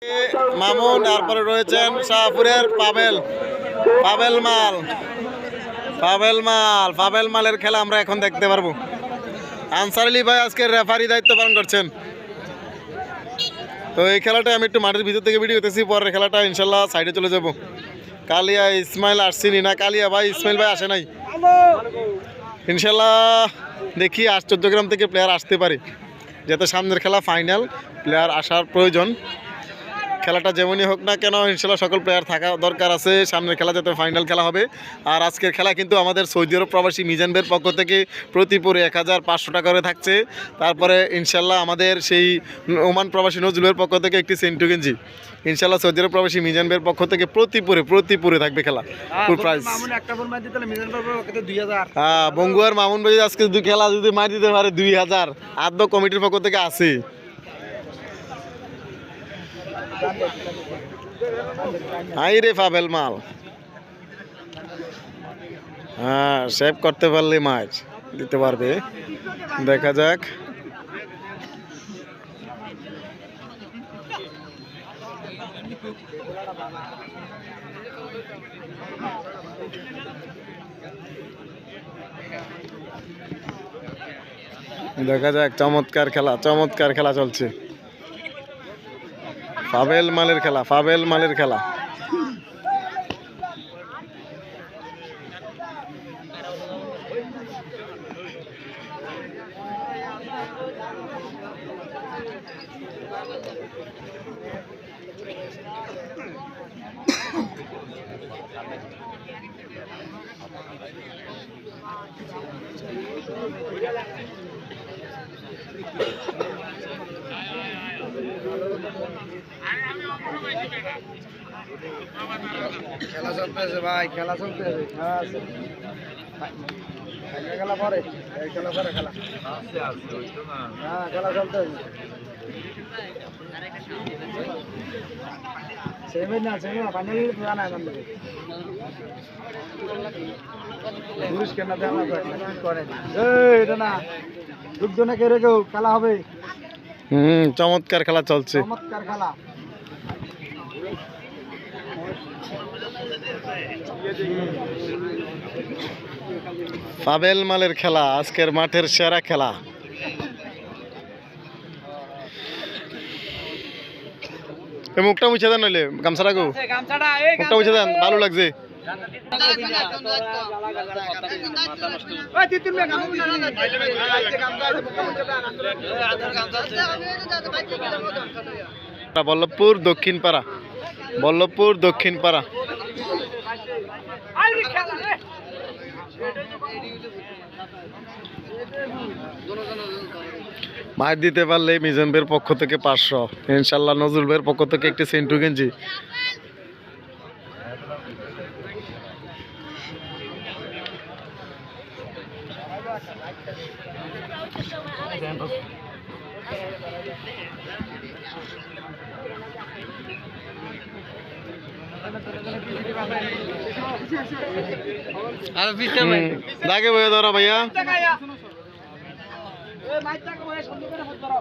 মামুন, তারপরে রয়েছেন শাহপুরের পাবেল মালের খেলা আমরা এখন দেখতে পারবো। আনসার আলী ভাই আজকে রেফারি দায়িত্ব পালন করছেন। তো এই খেলাটা আমি একটু মাঠের ভিতর থেকে ভিডিও করতেছি, পরের খেলাটা ইনশাল্লাহ সাইডে চলে যাব। কালিয়া ইসমাইল আসছিনি না, কালিয়া ভাই ইসমাইল ভাই আসে নাই। ইনশাল্লাহ দেখি 14 থেকে প্লেয়ার আসতে পারে, যাতে সামনের খেলা ফাইনাল, প্লেয়ার আসার প্রয়োজন। খেলাটা যেমনই হোক না কেন ইনশাল্লাহ সকল প্লেয়ার থাকা দরকার আছে, সামনের খেলা যাতে ফাইনাল খেলা হবে। আর আজকের খেলা কিন্তু আমাদের সৌদি আরব প্রবাসী মিজান ভাইয়ের পক্ষ থেকে প্রতি পরে 1500 টাকা করে থাকছে। তারপরে ইনশাল্লাহ আমাদের সেই ওমান প্রবাসী নজরুলের পক্ষ থেকে একটি সেন্টু গেঞ্জি। ইনশাল্লাহ সৌদি আরব প্রবাসী মিজান ভাইয়ের পক্ষ থেকে প্রতি পরে থাকবে খেলা, ফুল প্রাইস। হ্যাঁ, বঙ্গুয়ার মামুন ভাই আজকে খেলা যদি মার দিতে পারে 2000 আদ্য কমিটির পক্ষ থেকে আছে। হাই রে পাবেল মাল, হ্যাঁ সেভ করতে পারলে ম্যাচ দিতে পারবে। দেখা যাক। চমৎকার খেলা চলছে। পাবেল মালের খেলা। খেলা চলতেছে ভাই, খেলা চলতেছে। খেলা পরে খেলা হ্যাঁ খেলা চলতেছে। সেমি না ফাইনাল জানা এখন থেকে পুরুষ কেনা করে এটা না দুগ্ধ না কে রেখেও খেলা হবে। চমৎকার খেলা চলছে, চমৎকার খেলা। পাবেল মালের খেলা আজকের মাঠের সেরা খেলা। মুখটা মুছে দেন, নইলে গামছাটা মুখটা মুছে দেন, ভালো লাগছে। বল্লভপুর দক্ষিণ পাড়া। মার দিতে পারলে মিজান ভাইয়ের পক্ষ থেকে 500, ইনশাল্লাহ নজরুল ভাইয়ের পক্ষ থেকে একটি সেন্টু গেঞ্জি। দাগে বয়ে ধরো ভাইয়া।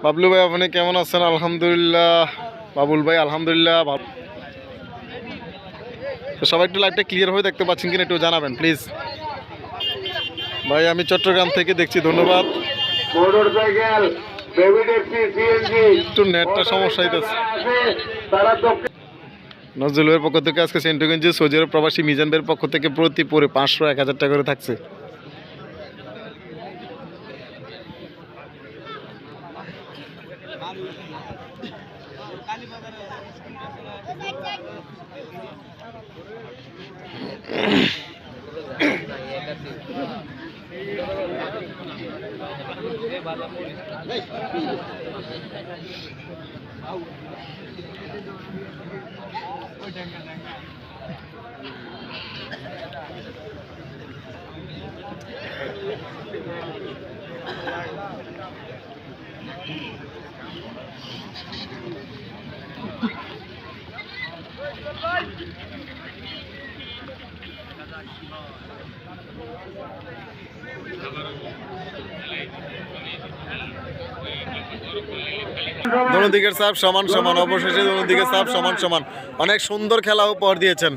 বাবলু ভাই আপনি কেমন আছেন? আলহামদুলিল্লাহ। বাবুল ভাই আলহামদুলিল্লাহ। সবাই একটু লাইভটা ক্লিয়ার হয়ে দেখতে পাচ্ছেন কিনা একটু জানাবেন প্লিজ। ভাই আমি চট্টগ্রাম থেকে দেখছি, ধন্যবাদ। একটু নেটটা সমস্যা হইতেছে। নজরুলের পক্ষ থেকে আজকে সেন্টুগঞ্জ সৌদি আরব প্রবাসী মিজান ভাইয়ের পক্ষ থেকে প্রতি পরে 500 1000 টাকা করে থাকছে। দোনো দিকের চাপ সমান সমান, অবশেষে দোনো দিকের চাপ সমান সমান। অনেক সুন্দর খেলা উপহার দিয়েছেন।